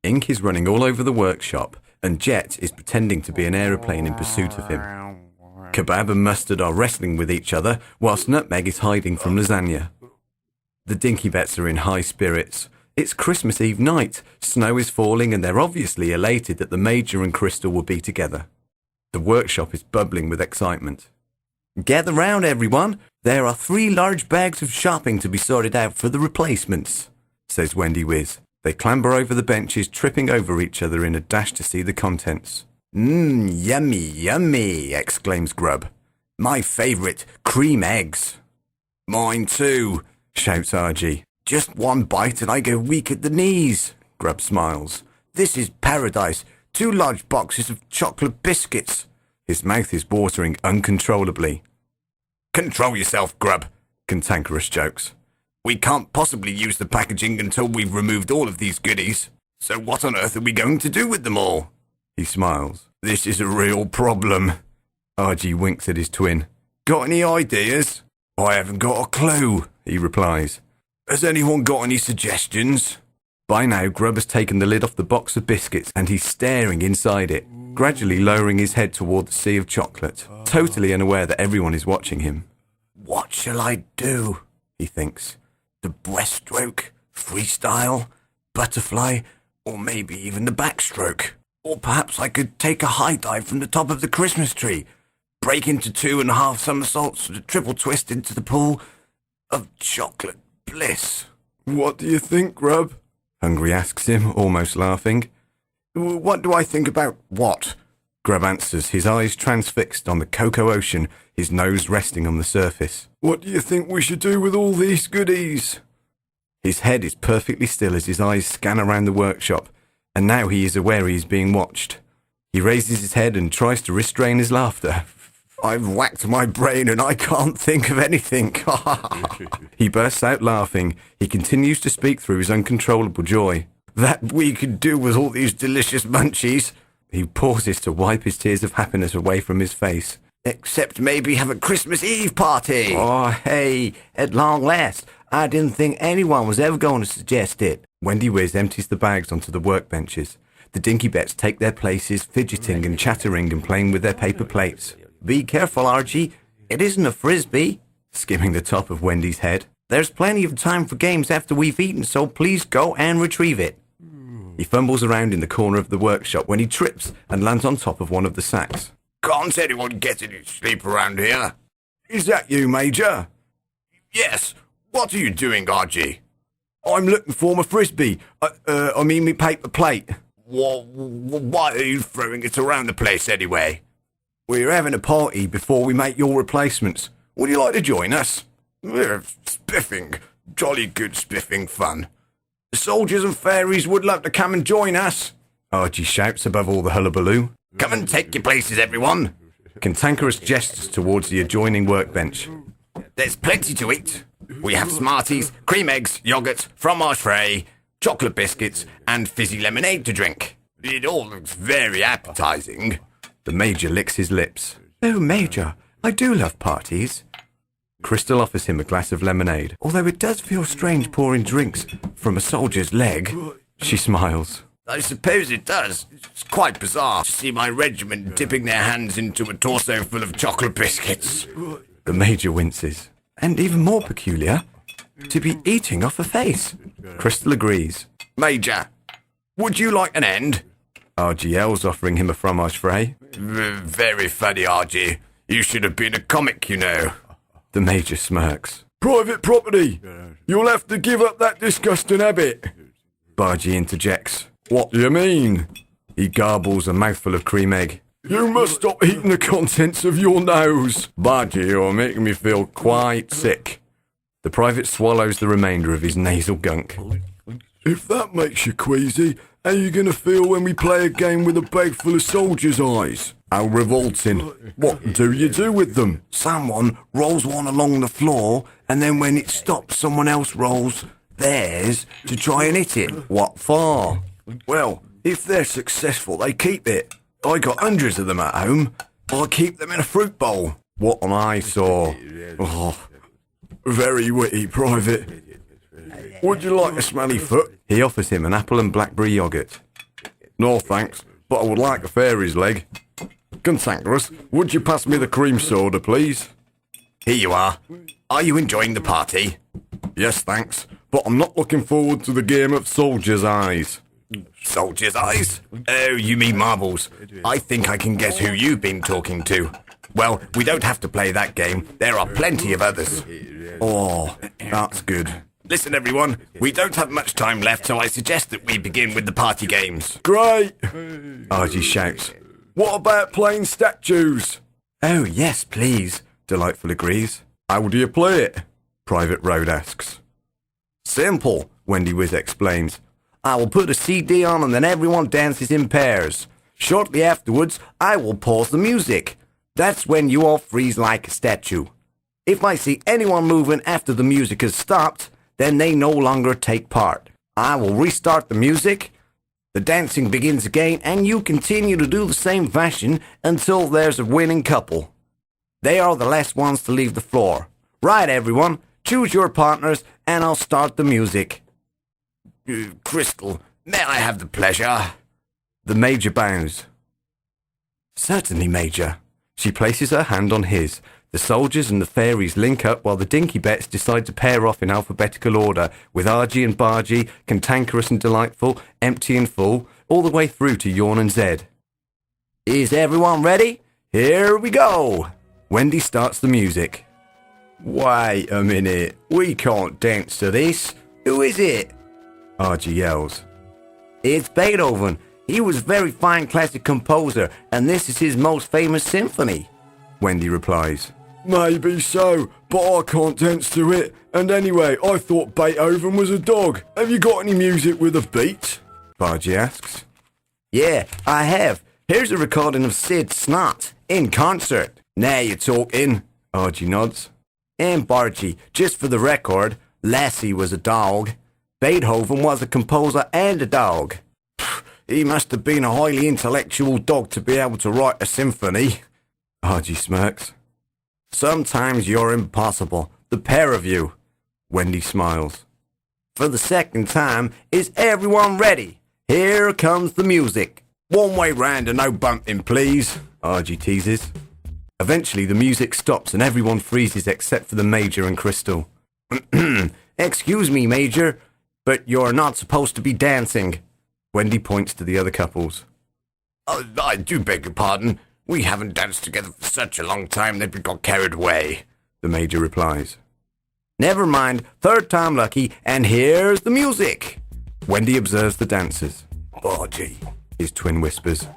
Ink is running all over the workshop, and Jet is pretending to be an aeroplane in pursuit of him. Kebab and Mustard are wrestling with each other, whilst Nutmeg is hiding from Lasagna. The Dinkybets are in high spirits. It's Christmas Eve night, snow is falling, and they're obviously elated that the Major and Crystal will be together. The workshop is bubbling with excitement. Gather round, everyone. There are 3 large bags of shopping to be sorted out for the replacements, says Wendy Wiz. They clamber over the benches, tripping over each other in a dash to see the contents. Yummy, yummy, exclaims Grub. My favourite, cream eggs. Mine too, shouts Argy. Just one bite and I go weak at the knees, Grub smiles. This is paradise. 2 large boxes of chocolate biscuits. His mouth is watering uncontrollably. Control yourself, Grub, Cantankerous jokes. We can't possibly use the packaging until we've removed all of these goodies. So what on earth are we going to do with them all? He smiles. This is a real problem. Argy winks at his twin. Got any ideas? I haven't got a clue, he replies. Has anyone got any suggestions? By now, Grub has taken the lid off the box of biscuits and he's staring inside it, gradually lowering his head toward the sea of chocolate, totally unaware that everyone is watching him. What shall I do? He thinks. The breaststroke, freestyle, butterfly, or maybe even the backstroke. Or perhaps I could take a high dive from the top of the Christmas tree, break into 2.5 somersaults and a triple twist into the pool of chocolate bliss. What do you think, Grub? Hungry asks him, almost laughing. What do I think about what? Grub answers, his eyes transfixed on the cocoa ocean, his nose resting on the surface. What do you think we should do with all these goodies? His head is perfectly still as his eyes scan around the workshop, and now he is aware he is being watched. He raises his head and tries to restrain his laughter. I've whacked my brain and I can't think of anything. He bursts out laughing. He continues to speak through his uncontrollable joy. That we could do with all these delicious munchies. He pauses to wipe his tears of happiness away from his face. Except maybe have a Christmas Eve party. Oh, hey, at long last. I didn't think anyone was ever going to suggest it. Wendy Wiz empties the bags onto the workbenches. The Dinkybets take their places, fidgeting and chattering and playing with their paper plates. Be careful, Archie. It isn't a frisbee. Skimming the top of Wendy's head. There's plenty of time for games after we've eaten, so please go and retrieve it. He fumbles around in the corner of the workshop when he trips and lands on top of one of the sacks. Can't anyone get any sleep around here? Is that you, Major? Yes. What are you doing, Archie? I'm looking for my frisbee. I mean my paper plate. Why are you throwing it around the place anyway? We're having a party before we make your replacements. Would you like to join us? Spiffing. Jolly good spiffing fun. The soldiers and fairies would love to come and join us. Archie shouts above all the hullabaloo. Come and take your places, everyone. Cantankerous gestures towards the adjoining workbench. There's plenty to eat. We have Smarties, cream eggs, yoghurt, fromage frais, chocolate biscuits, and fizzy lemonade to drink. It all looks very appetizing. The Major licks his lips. Oh, Major, I do love parties. Crystal offers him a glass of lemonade. Although it does feel strange pouring drinks from a soldier's leg. She smiles. I suppose it does. It's quite bizarre to see my regiment dipping their hands into a torso full of chocolate biscuits. The Major winces. And even more peculiar, to be eating off a face. Crystal agrees. Major, would you like an end? Argy yells, offering him a fromage frais. Very funny, Argy. You should have been a comic, you know. The Major smirks. Private property. You'll have to give up that disgusting habit. Bargy interjects. What do you mean? He garbles a mouthful of cream egg. You must stop eating the contents of your nose. Bargy, you're making me feel quite sick. The private swallows the remainder of his nasal gunk. If that makes you queasy, how are you going to feel when we play a game with a bag full of soldiers' eyes? How revolting. What do you do with them? Someone rolls one along the floor, and then when it stops, someone else rolls theirs to try and hit it. What for? Well, if they're successful, they keep it. I got hundreds of them at home. I keep them in a fruit bowl. What an eyesore. Oh, very witty, Private. Would you like a smelly foot? He offers him an apple and blackberry yoghurt. No thanks, but I would like a fairy's leg. Cantankerous, would you pass me the cream soda, please? Here you are. Are you enjoying the party? Yes, thanks, but I'm not looking forward to the game of Soldier's Eyes. Soldier's Eyes? Oh, you mean marbles. I think I can guess who you've been talking to. Well, we don't have to play that game. There are plenty of others. Oh, that's good. Listen, everyone, we don't have much time left, so I suggest that we begin with the party games. Great! Argy shouts. What about playing statues? Oh, yes, please, Delightful agrees. How do you play it? Private Road asks. Simple, Wendy Wiz explains. I will put a CD on and then everyone dances in pairs. Shortly afterwards, I will pause the music. That's when you all freeze like a statue. If I see anyone moving after the music has stopped, then they no longer take part. I will restart the music. The dancing begins again, and you continue to do the same fashion until there's a winning couple. They are the last ones to leave the floor. Right, everyone, choose your partners, and I'll start the music. Crystal, may I have the pleasure? The Major bows. Certainly, Major. She places her hand on his. The soldiers and the fairies link up while the Dinkybets decide to pair off in alphabetical order, with Argy and Bargy, Cantankerous and Delightful, Empty and Full, all the way through to Yawn and Zed. Is everyone ready? Here we go! Wendy starts the music. Wait a minute, we can't dance to this. Who is it? Argy yells. It's Beethoven. He was a very fine classic composer, and this is his most famous symphony. Wendy replies. Maybe so, but I can't dance to it. And anyway, I thought Beethoven was a dog. Have you got any music with a beat? Bargy asks. Yeah, I have. Here's a recording of Sid Snot in concert. Now you're talking. Argy nods. And Bargy, just for the record, Lassie was a dog. Beethoven was a composer and a dog. He must have been a highly intellectual dog to be able to write a symphony. Argy smirks. Sometimes you're impossible, the pair of you. Wendy smiles. For the second time, is everyone ready? Here comes the music. One way round and no bumping, please, Argy teases. Eventually the music stops and everyone freezes except for the Major and Crystal. Excuse me, Major, but you're not supposed to be dancing. Wendy points to the other couples. I do beg your pardon. We haven't danced together for such a long time that we got carried away, the Major replies. Never mind, third time lucky, and here's the music. Wendy observes the dancers. Bargy, his twin whispers.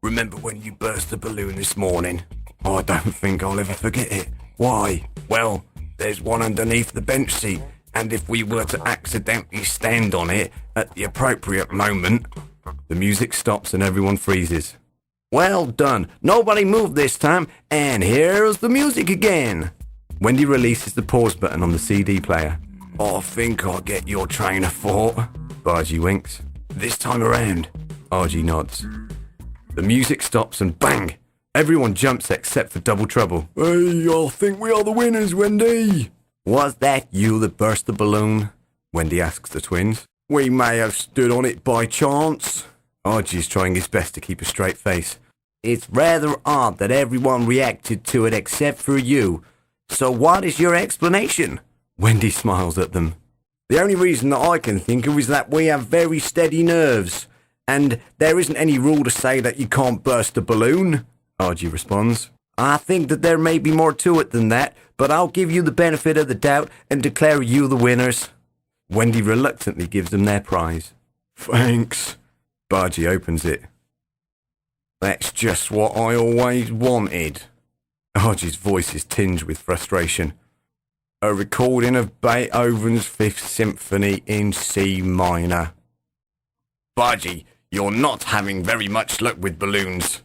Remember when you burst the balloon this morning? I don't think I'll ever forget it. Why? Well, there's one underneath the bench seat, and if we were to accidentally stand on it at the appropriate moment... The music stops and everyone freezes. Well done. Nobody moved this time, and here's the music again. Wendy releases the pause button on the CD player. I think I'll get your train of thought. Bargy winks. This time around. Argy nods. The music stops and bang! Everyone jumps except for Double Trouble. Hey, I think we are the winners, Wendy. Was that you that burst the balloon? Wendy asks the twins. We may have stood on it by chance. Argy is trying his best to keep a straight face. It's rather odd that everyone reacted to it except for you. So what is your explanation? Wendy smiles at them. The only reason that I can think of is that we have very steady nerves. And there isn't any rule to say that you can't burst a balloon, Argy responds. I think that there may be more to it than that, but I'll give you the benefit of the doubt and declare you the winners. Wendy reluctantly gives them their prize. Thanks. Bargy opens it. That's just what I always wanted. Argy's voice is tinged with frustration. A recording of Beethoven's Fifth Symphony in C minor. Bargy, you're not having very much luck with balloons.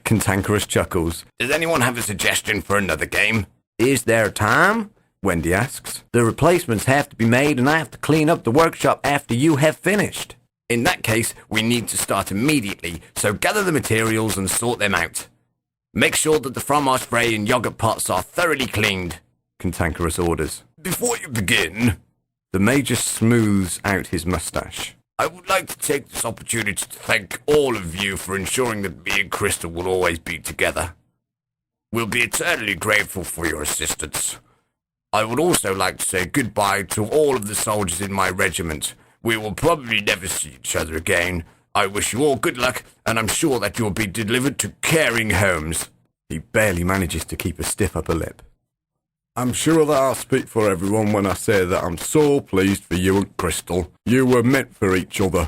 Cantankerous chuckles. Does anyone have a suggestion for another game? Is there time? Wendy asks. The replacements have to be made and I have to clean up the workshop after you have finished. In that case, we need to start immediately, so gather the materials and sort them out. Make sure that the fromage spray and yogurt pots are thoroughly cleaned, Cantankerous orders. Before you begin, the Major smooths out his moustache. I would like to take this opportunity to thank all of you for ensuring that me and Crystal will always be together. We'll be eternally grateful for your assistance. I would also like to say goodbye to all of the soldiers in my regiment. We will probably never see each other again. I wish you all good luck, and I'm sure that you'll be delivered to caring homes. He barely manages to keep a stiff upper lip. I'm sure that I'll speak for everyone when I say that I'm so pleased for you and Crystal. You were meant for each other.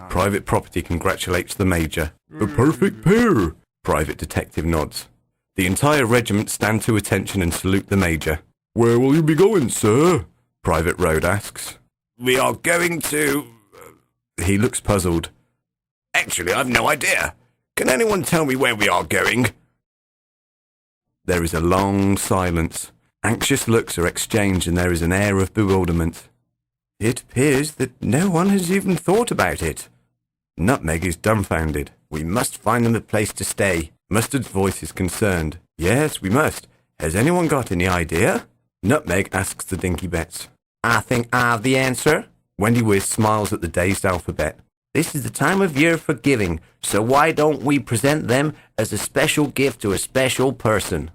Private Property congratulates the Major. A perfect pair. Private Detective nods. The entire regiment stand to attention and salute the Major. Where will you be going, sir? Private Road asks. We are going to... He looks puzzled. Actually, I've no idea. Can anyone tell me where we are going? There is a long silence. Anxious looks are exchanged and there is an air of bewilderment. It appears that no one has even thought about it. Nutmeg is dumbfounded. We must find them a place to stay. Mustard's voice is concerned. Yes, we must. Has anyone got any idea? Nutmeg asks the Dinkybets. I think I have the answer. Wendy Whiz smiles at the dazed alphabet. This is the time of year for giving, so why don't we present them as a special gift to a special person?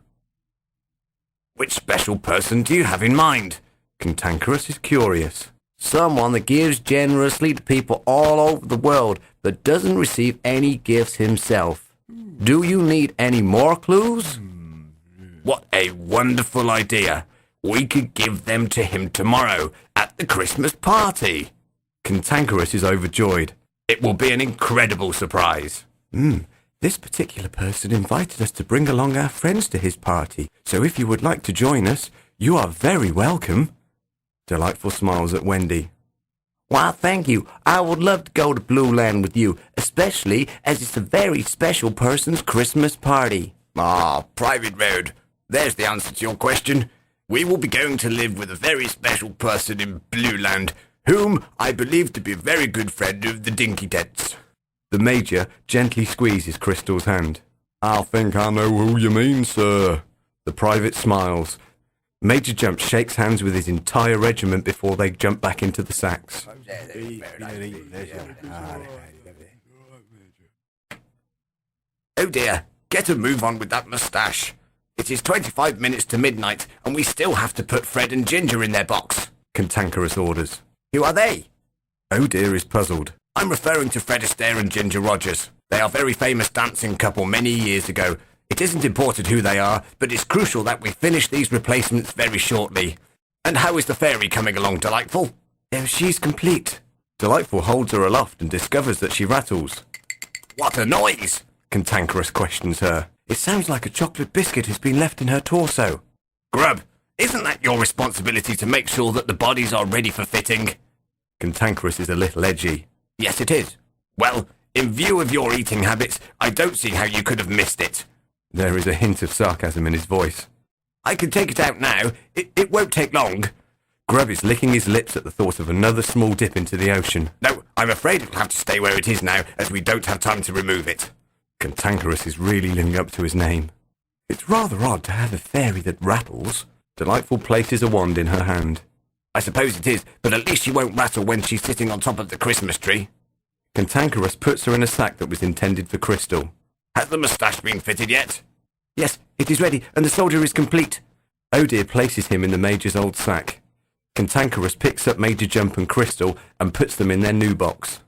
Which special person do you have in mind? Cantankerous is curious. Someone that gives generously to people all over the world but doesn't receive any gifts himself. Do you need any more clues? What a wonderful idea. We could give them to him tomorrow at the Christmas party. Cantankerous is overjoyed. It will be an incredible surprise. This particular person invited us to bring along our friends to his party, so if you would like to join us, you are very welcome. Delightful smiles at Wendy. Why, thank you. I would love to go to Blue Land with you, especially as it's a very special person's Christmas party. Private Road. There's the answer to your question. We will be going to live with a very special person in Blue Land, whom I believe to be a very good friend of the Dinkybets. The Major gently squeezes Crystal's hand. I think I know who you mean, sir. The private smiles. Major Jump shakes hands with his entire regiment before they jump back into the sacks. Oh dear, get a move on with that moustache. It is 25 minutes to midnight, and we still have to put Fred and Ginger in their box. Cantankerous orders. Who are they? Oh dear is puzzled. I'm referring to Fred Astaire and Ginger Rogers. They are a very famous dancing couple many years ago. It isn't important who they are, but it's crucial that we finish these replacements very shortly. And how is the fairy coming along, Delightful? She's complete. Delightful holds her aloft and discovers that she rattles. What a noise! Cantankerous questions her. It sounds like a chocolate biscuit has been left in her torso. Grub, isn't that your responsibility to make sure that the bodies are ready for fitting? Cantankerous is a little edgy. Yes, it is. Well, in view of your eating habits, I don't see how you could have missed it. There is a hint of sarcasm in his voice. I can take it out now. It won't take long. Grub is licking his lips at the thought of another small dip into the ocean. No, I'm afraid it'll have to stay where it is now, as we don't have time to remove it. Cantankerous is really living up to his name. It's rather odd to have a fairy that rattles. Delightful places a wand in her hand. I suppose it is, but at least she won't rattle when she's sitting on top of the Christmas tree. Cantankerous puts her in a sack that was intended for Crystal. Has the moustache been fitted yet? Yes, it is ready, and the soldier is complete. Oh dear places him in the Major's old sack. Cantankerous picks up Major Jump and Crystal and puts them in their new box.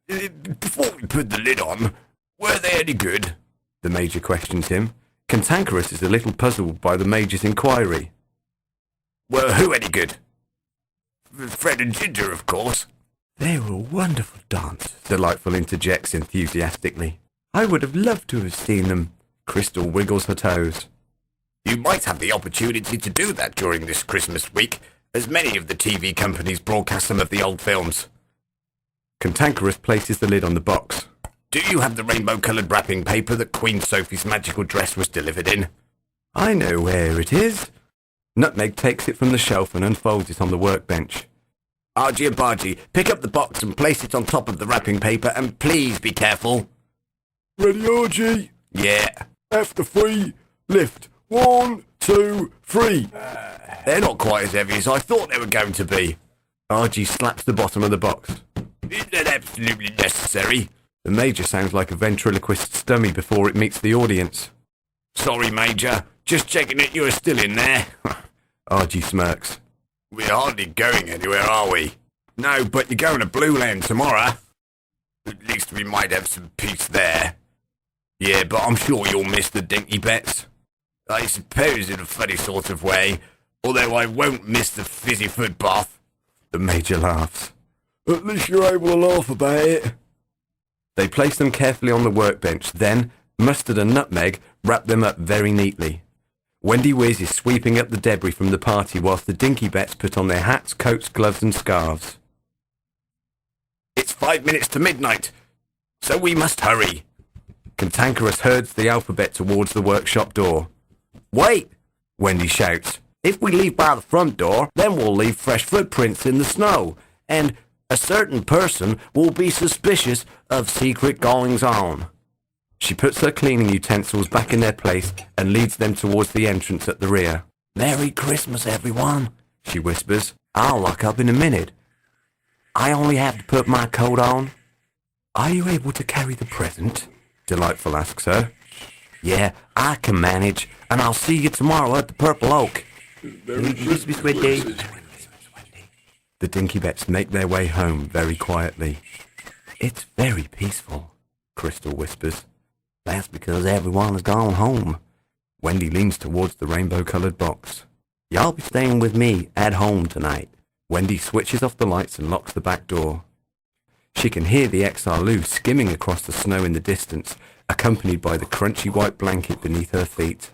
Before we put the lid on, were they any good? The Major questions him. Cantankerous is a little puzzled by the Major's inquiry. Were who any good? Fred and Ginger, of course. They were a wonderful dance, Delightful interjects enthusiastically. I would have loved to have seen them. Crystal wiggles her toes. You might have the opportunity to do that during this Christmas week, as many of the TV companies broadcast some of the old films. Cantankerous places the lid on the box. Do you have the rainbow-coloured wrapping paper that Queen Sophie's magical dress was delivered in? I know where it is. Nutmeg takes it from the shelf and unfolds it on the workbench. Argy and Bargy, pick up the box and place it on top of the wrapping paper, and please be careful. Ready, Argy? Yeah. After 3, lift. 1, 2, 3. They're not quite as heavy as I thought they were going to be. Argy slaps the bottom of the box. Is that absolutely necessary? The Major sounds like a ventriloquist's dummy before it meets the audience. Sorry, Major. Just checking that you are still in there. Argy smirks. We're hardly going anywhere, are we? No, but you're going to Blue Land tomorrow. At least we might have some peace there. Yeah, but I'm sure you'll miss the Dinkybets. I suppose in a funny sort of way, although I won't miss the fizzy foot bath. The Major laughs. At least you're able to laugh about it. They place them carefully on the workbench, then Mustard and Nutmeg wrap them up very neatly. Wendy Whiz is sweeping up the debris from the party whilst the Dinkybets put on their hats, coats, gloves and scarves. It's 5 minutes to midnight, so we must hurry. Cantankerous herds the alphabet towards the workshop door. Wait! Wendy shouts. If we leave by the front door, then we'll leave fresh footprints in the snow, and a certain person will be suspicious of secret goings-on. She puts her cleaning utensils back in their place and leads them towards the entrance at the rear. Merry Christmas, everyone, she whispers. I'll lock up in a minute. I only have to put my coat on. Are you able to carry the present? Delightful asks her. Yeah, I can manage, and I'll see you tomorrow at the Purple Oak. The Dinkybets make their way home very quietly. It's very peaceful, Crystal whispers. That's because everyone has gone home. Wendy leans towards the rainbow-coloured box. Y'all be staying with me at home tonight. Wendy switches off the lights and locks the back door. She can hear the XR-Loo skimming across the snow in the distance, accompanied by the crunchy white blanket beneath her feet.